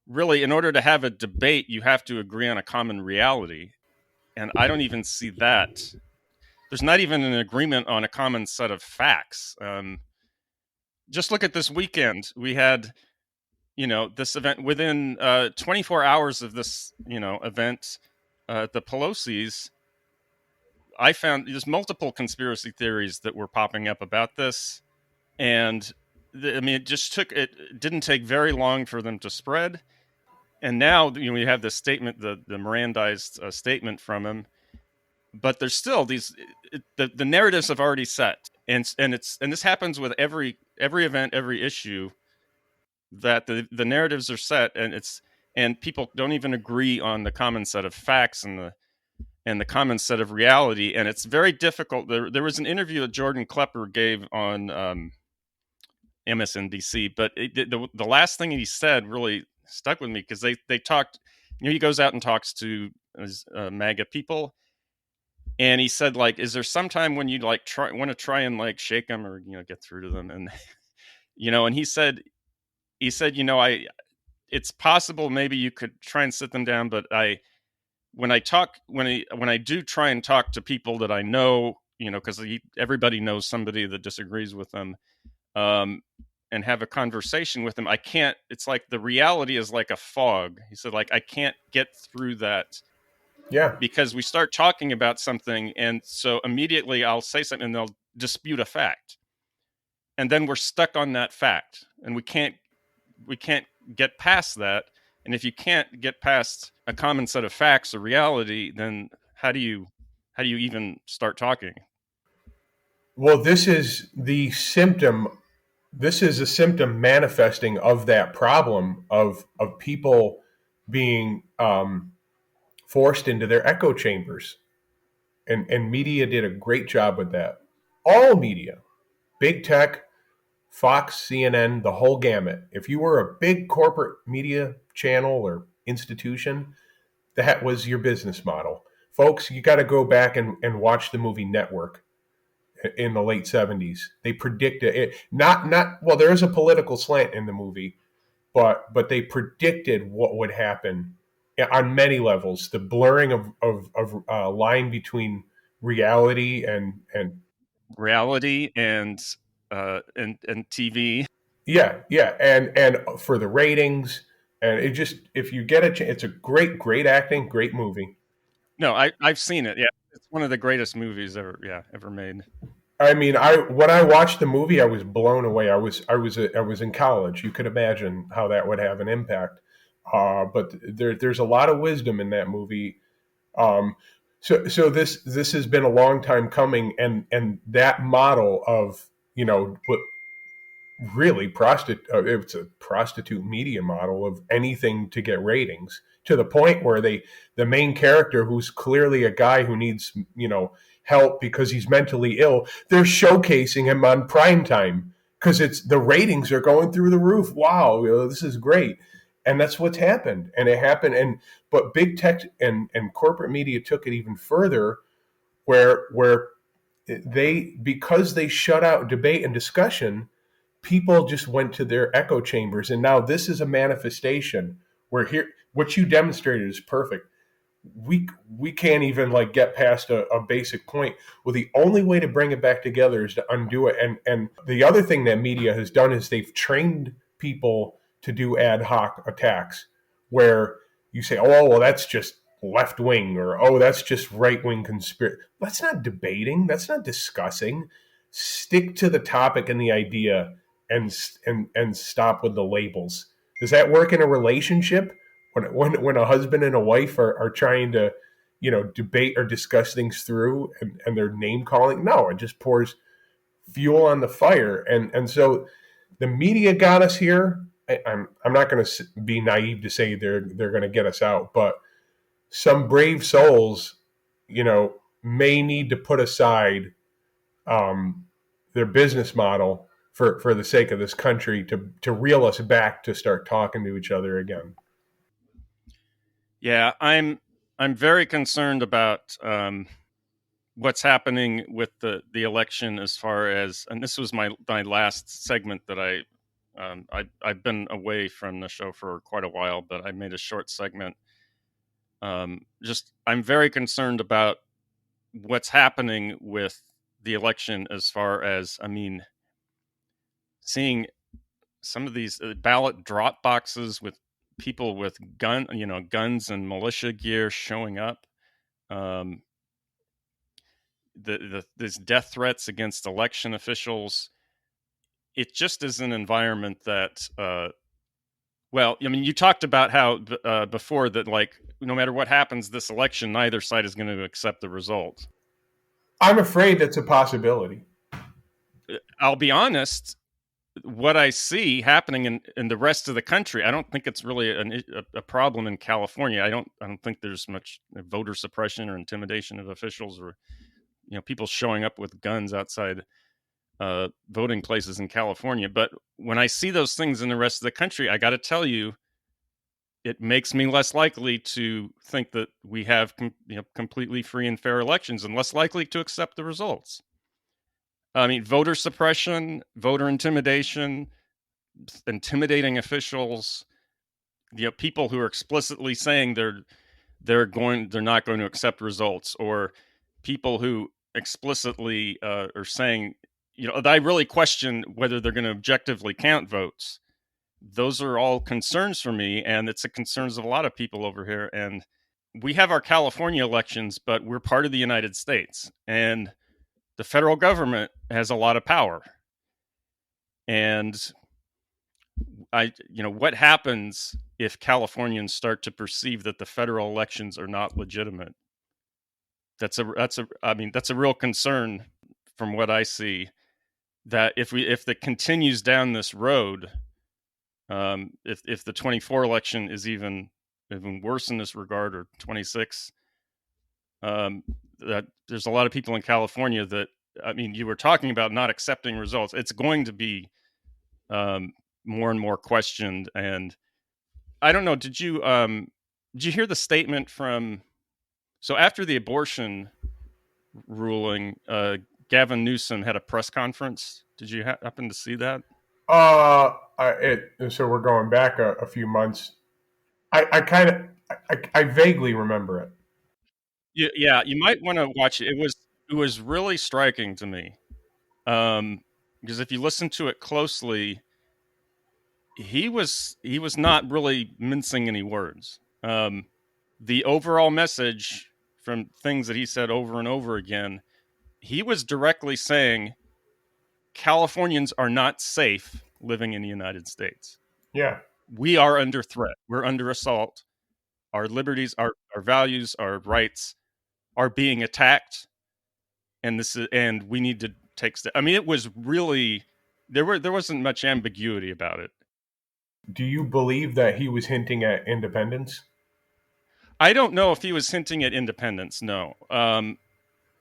really, in order to have a debate, you have to agree on a common reality. And I don't even see that. There's not even an agreement on a common set of facts. Just look at this weekend. We had, this event within 24 hours of this, event at the Pelosi's. I found there's multiple conspiracy theories that were popping up about this. And it didn't take very long for them to spread. And now, we have this statement, the Mirandized statement from him. but there's still these the narratives have already set, and this happens with every event, every issue, that the narratives are set, and people don't even agree on the common set of facts and the common set of reality, and it's very difficult. There was an interview that Jordan Klepper gave on MSNBC, but the last thing he said really stuck with me, because they talked. He goes out and talks to MAGA people, and he said, like, is there some time when you like want to try and like shake them or get through to them, and and he said it's possible maybe you could try and sit them down, but when I do try and talk to people that I know, because everybody knows somebody that disagrees with them, and have a conversation with them, I can't. It's like the reality is like a fog. He said, like, I can't get through that. Yeah. Because we start talking about something, and so immediately I'll say something and they'll dispute a fact, and then we're stuck on that fact, and we can't get past that. And if you can't get past a common set of facts or reality, then how do you even start talking? Well, this is the symptom. This is a symptom manifesting of that problem of people being forced into their echo chambers, and media did a great job with that. All media, big tech, Fox, CNN, the whole gamut. If you were a big corporate media channel or institution, that was your business model. Folks, you got to go back and watch the movie Network in the late 70s. They predicted it. Well, there is a political slant in the movie, but they predicted what would happen on many levels. The blurring of line between reality and Reality and TV. yeah, and for the ratings, and it just, if you get a chance, it's a great acting, great movie. No, I've seen it. Yeah, it's one of the greatest movies ever made. I mean, when I watched the movie, I was blown away. I was in college. You could imagine how that would have an impact. But there's a lot of wisdom in that movie. So this has been a long time coming, and that model of what really it's a prostitute media model of anything to get ratings, to the point where the main character, who's clearly a guy who needs help because he's mentally ill, they're showcasing him on prime time because it's the ratings are going through the roof. Wow, this is great. And that's what's happened. And it happened. But big tech and corporate media took it even further, where because they shut out debate and discussion, people just went to their echo chambers. And now this is a manifestation where, here, what you demonstrated is perfect. We can't even like get past a basic point. Well, the only way to bring it back together is to undo it. And the other thing that media has done is they've trained people to do ad hoc attacks, where you say, oh, well, that's just left wing, or oh, that's just right wing conspiracy. That's not debating. That's not discussing. Stick to the topic and the idea, and stop with the labels. Does that work in a relationship? When a husband and a wife are trying to debate or discuss things through, and they're name calling, no, it just pours fuel on the fire. And so the media got us here. I'm not going to be naive to say they're going to get us out, but some brave souls may need to put aside their business model for the sake of this country, to reel us back to start talking to each other again. Yeah, I'm very concerned about what's happening with the election, as far as, and this was my last segment that I've been away from the show for quite a while, but I made a short segment. Just, I'm very concerned about what's happening with the election, as far as, I mean, seeing some of these ballot drop boxes with people with guns and militia gear showing up. These death threats against election officials. It just is an environment that, well, I mean, you talked about how before that, like, no matter what happens this election, neither side is going to accept the result. I'm afraid that's a possibility. I'll be honest, what I see happening in the rest of the country, I don't think it's really a problem in California. I don't think there's much voter suppression or intimidation of officials, or people showing up with guns outside voting places in California. But when I see those things in the rest of the country, I got to tell you, it makes me less likely to think that we have completely free and fair elections, and less likely to accept the results. I mean, voter suppression, voter intimidation, intimidating officials, people who are explicitly saying they're not going to accept results, or people who explicitly are saying, I really question whether they're going to objectively count votes. Those are all concerns for me, and it's the concerns of a lot of people over here. And we have our California elections, but we're part of the United States, and the federal government has a lot of power. And what happens if Californians start to perceive that the federal elections are not legitimate? That's a real concern from what I see, that if it continues down this road, if the 24 election is even worse in this regard, or 26, that there's a lot of people in California that, you were talking about not accepting results. It's going to be more and more questioned. And I don't know, did you hear the statement from, so after the abortion ruling, Gavin Newsom had a press conference. Did you happen to see that? So we're going back a few months. I vaguely remember it. Yeah, you might want to watch it. It was really striking to me, because if you listen to it closely, he was not really mincing any words. The overall message from things that he said over and over again, he was directly saying Californians are not safe living in the United States. Yeah. We are under threat. We're under assault. Our liberties, our values, our rights are being attacked, and we need to take steps. It was really, there wasn't much ambiguity about it. Do you believe that he was hinting at independence? I don't know if he was hinting at independence, no.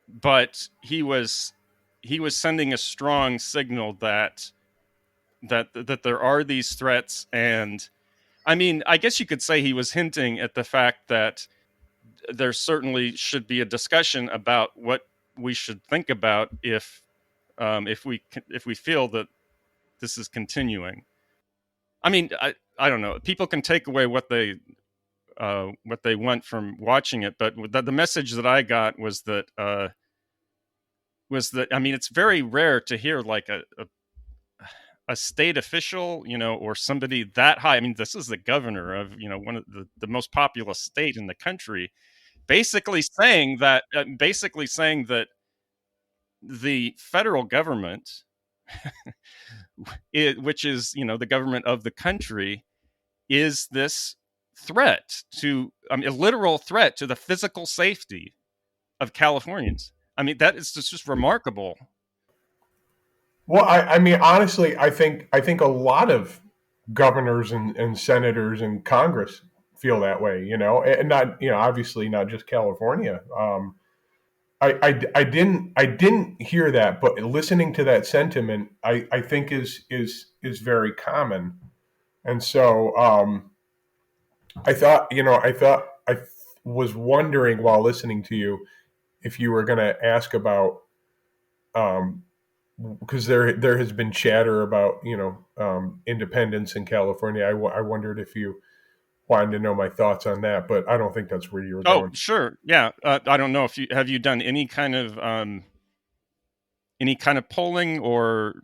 But he was sending a strong signal that there are these threats. And I guess you could say he was hinting at the fact that there certainly should be a discussion about what we should think about if we feel that this is continuing. I don't know. People can take away what they want from watching it, but the message that I got was that it's very rare to hear like a state official, or somebody that high. This is the governor of one of the most populous state in the country, basically saying that the federal government, which is the government of the country, is this threat to a literal threat to the physical safety of Californians. That is just remarkable. Well, honestly, I think a lot of governors and senators and Congress feel that way, and not, obviously not just California. I didn't hear that, but listening to that sentiment, I think is very common. And so I was wondering while listening to you if you were going to ask about, because there has been chatter about independence in California. I wondered if you wanted to know my thoughts on that, but I don't think that's where you were going. Oh, sure, yeah. I don't know if you done any kind of polling or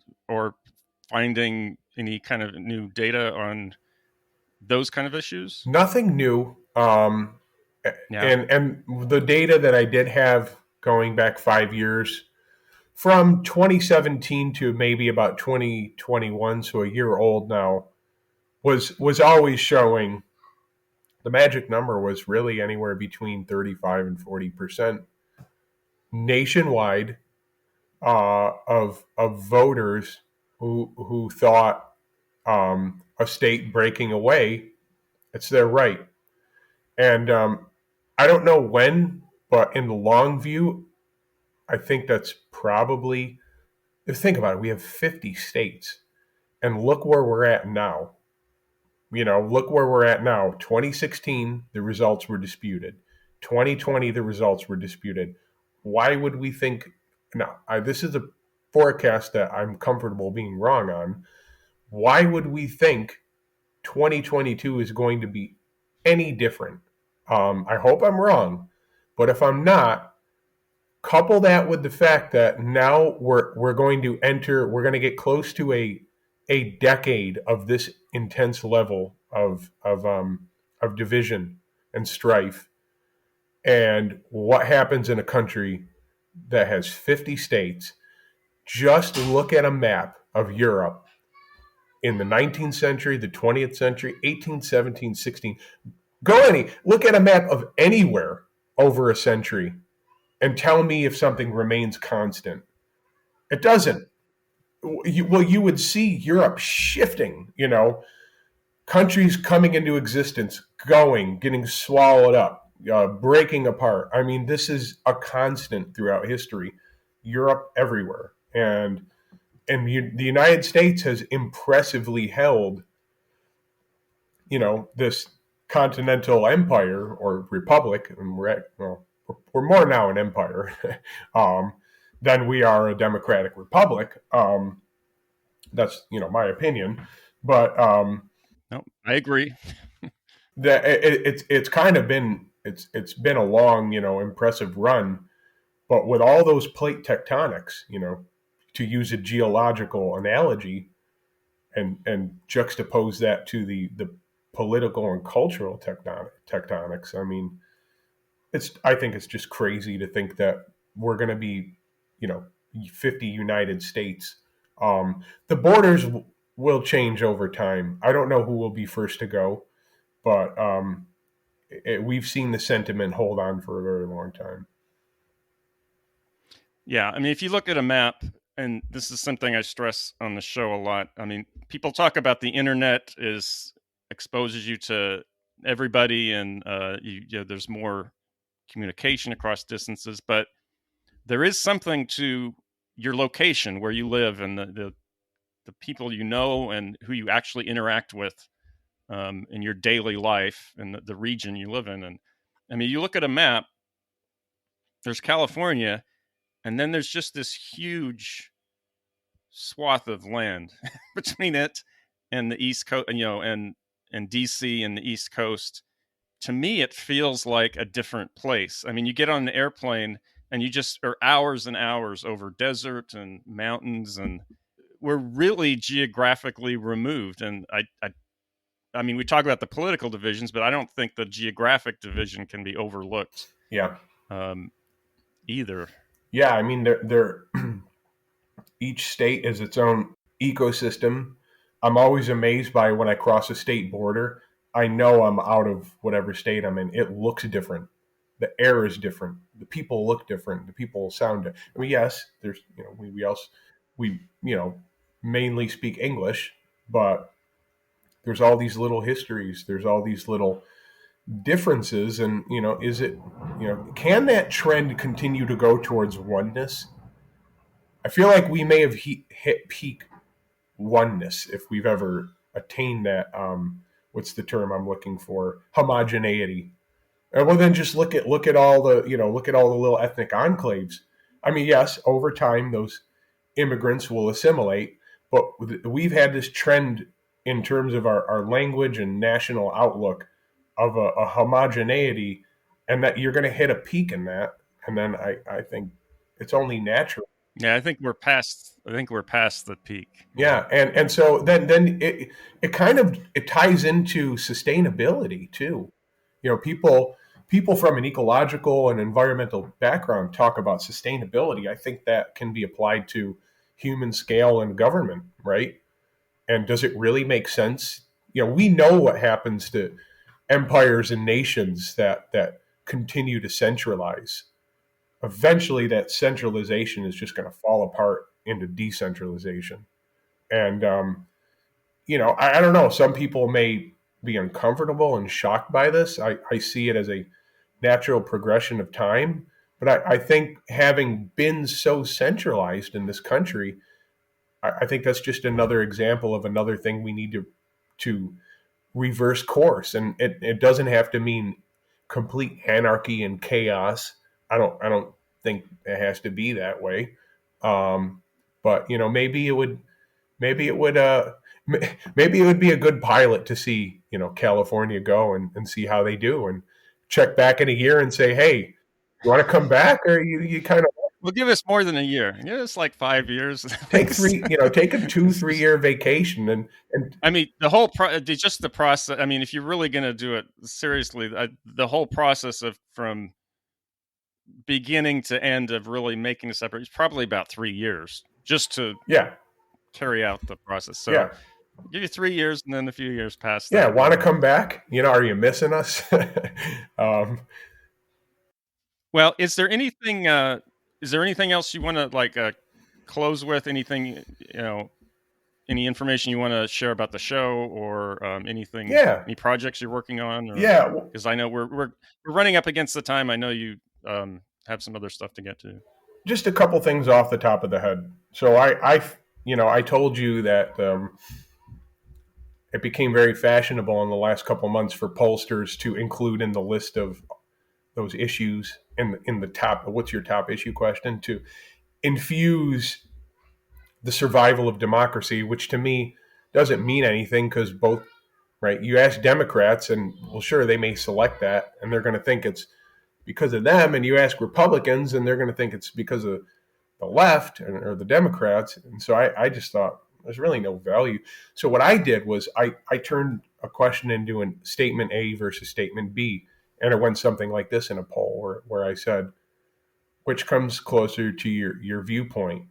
finding any kind of new data on those kind of issues? Nothing new. Yeah. And the data that I did have going back 5 years, from 2017 to maybe about 2021, so a year old now, was always showing The magic number was really anywhere between 35 and 40% nationwide of voters who thought a state breaking away, it's their right. And I don't know when, but in the long view, I think that's probably, think about it, we have 50 states, and look where we're at now. Look where we're at now. 2016, the results were disputed. 2020, the results were disputed. Why would we think? Now, this is a forecast that I'm comfortable being wrong on. Why would we think 2022 is going to be any different? I hope I'm wrong, but if I'm not, couple that with the fact that now we're going to get close to a decade of this intense level of division and strife. And what happens in a country that has 50 states? Just look at a map of Europe in the 19th century, the 20th century, 18, 17, 16. Look at a map of anywhere over a century and tell me if something remains constant. It doesn't. You would see Europe shifting, countries coming into existence, getting swallowed up, breaking apart. I mean, this is a constant throughout history. Europe everywhere. And the United States has impressively held, this continental empire or republic, and we're more now an empire than we are a democratic republic. That's my opinion, but no, I agree. that it's kind of been it's been a long impressive run, but with all those plate tectonics, to use a geological analogy, and juxtapose that to the political and cultural tectonics. I mean, I think it's just crazy to think that we're going to be 50 United States. The borders will change over time. I don't know who will be first to go, but we've seen the sentiment hold on for a very long time. Yeah, I mean, if you look at a map, and this is something I stress on the show a lot. I mean, people talk about the internet exposes you to everybody, and there's more communication across distances, but there is something to your location, where you live, and the people and who you actually interact with in your daily life, and the region you live in. And I mean, you look at a map, there's California, and then there's just this huge swath of land between it and the East Coast, and DC and the East Coast. To me, it feels like a different place. I mean, you get on an airplane and you just are hours and hours over desert and mountains, and we're really geographically removed. And I mean, we talk about the political divisions, but I don't think the geographic division can be overlooked. Yeah. Either. Yeah, I mean, they're each state is its own ecosystem. I'm always amazed by when I cross a state border. I know I'm out of whatever state I'm in. It looks different. The air is different. The people look different. The people sound different. I mean, yes, there's we mainly speak English, but there's all these little histories. There's all these little differences, and is it can that trend continue to go towards oneness? I feel like we may have hit peak oneness if we've ever attained that. What's the term I'm looking for? Homogeneity. And well, then just look at all the little ethnic enclaves. I mean, yes, over time those immigrants will assimilate, but we've had this trend in terms of our language and national outlook of a homogeneity, and that you're going to hit a peak in that, and then I think it's only natural. Yeah, I think we're past the peak. Yeah, and so then it kind of ties into sustainability too. People from an ecological and environmental background talk about sustainability. I think that can be applied to human scale and government, right? And does it really make sense? We know what happens to empires and nations that continue to centralize. Eventually, that centralization is just going to fall apart into decentralization. And I don't know. Some people may be uncomfortable and shocked by this. I see it as a natural progression of time. But I think having been so centralized in this country, I think that's just another example of another thing we need to reverse course. And it doesn't have to mean complete anarchy and chaos. I don't think it has to be that way. But maybe it would maybe it would be a good pilot to see California go and see how they do and check back in a year and say, hey, you want to come back, or you kind of Well, give us more than a year. Give us like 5 years. take take a 2-3 year vacation and I mean, just the process. I mean, if you're really going to do it seriously, the whole process of from beginning to end of really making a separate, it's probably about 3 years just to carry out the process. So give you 3 years and then a few years past that. Want to come back? Are you missing us? Well, is there anything else you want to close with? Anything, any information you want to share about the show, or anything? Any projects you're working on? Because I know we're running up against the time. I know you have some other stuff to get to. Just a couple things off the top of the head. So I told you that it became very fashionable in the last couple months for pollsters to include in the list of those issues in the top, what's your top issue question, to infuse the survival of democracy, which to me doesn't mean anything, because both, right? You ask Democrats and, well, sure, they may select that and they're going to think it's because of them. And you ask Republicans and they're going to think it's because of the left or the Democrats. And so I just thought there's really no value. So what I did was I turned a question into a statement A versus statement B. And it went something like this in a poll where I said, which comes closer to your viewpoint?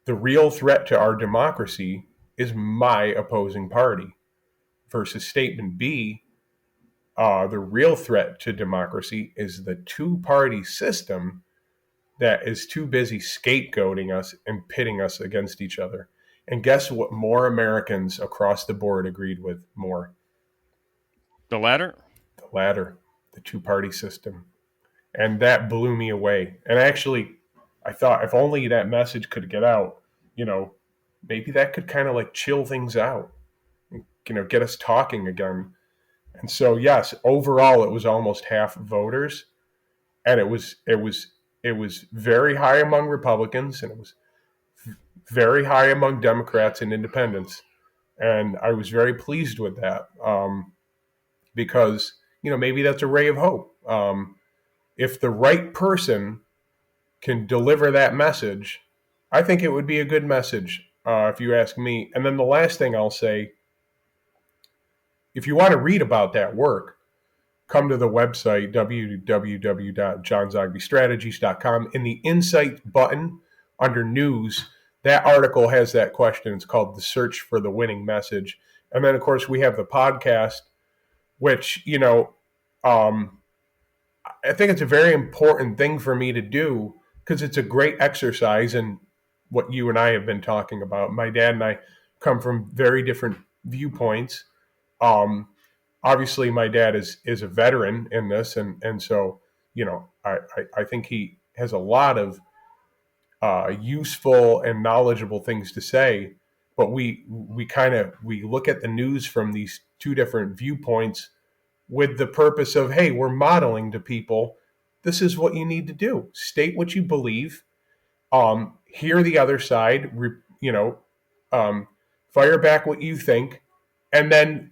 The real threat to our democracy is my opposing party. Versus statement B, the real threat to democracy is the two-party system that is too busy scapegoating us and pitting us against each other. And guess what more Americans across the board agreed with more? The latter? The latter. The two-party system. And that blew me away. And actually, I thought if only that message could get out, maybe that could kind of chill things out, get us talking again. And so, yes, overall, it was almost half voters, and it was very high among Republicans, and it was very high among Democrats and independents. And I was very pleased with that, because maybe that's a ray of hope. If the right person can deliver that message, I think it would be a good message, if you ask me. And then the last thing I'll say, if you want to read about that work, come to the website, www.johnzogbystrategies.com. In the Insight button under News, that article has that question. It's called The Search for the Winning Message. And then, of course, we have the podcast, which, I think it's a very important thing for me to do, because it's a great exercise in what you and I have been talking about. My dad and I come from very different viewpoints. Obviously, my dad is a veteran in this, and so I think he has a lot of useful and knowledgeable things to say. But we look at the news from these two different viewpoints, with the purpose of, hey, we're modeling to people, this is what you need to do. State what you believe. Hear the other side. Fire back what you think, and then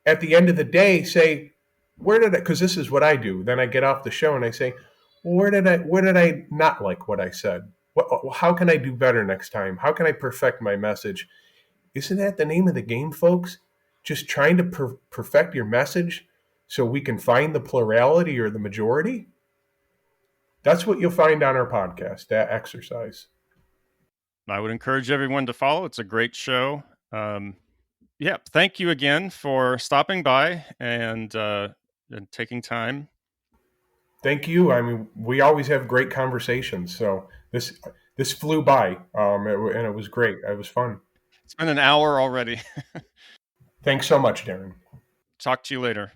at the end of the day, say, where did I? Because this is what I do. Then I get off the show and I say, well, where did I not like what I said? How can I do better next time? How can I perfect my message? Isn't that the name of the game, folks? Just trying to perfect your message so we can find the plurality or the majority? That's what you'll find on our podcast, that exercise. I would encourage everyone to follow. It's a great show. Yeah, thank you again for stopping by and taking time. Thank you. I mean, we always have great conversations. So this flew by, and it was great. It was fun. It's been an hour already. Thanks so much, Darren. Talk to you later.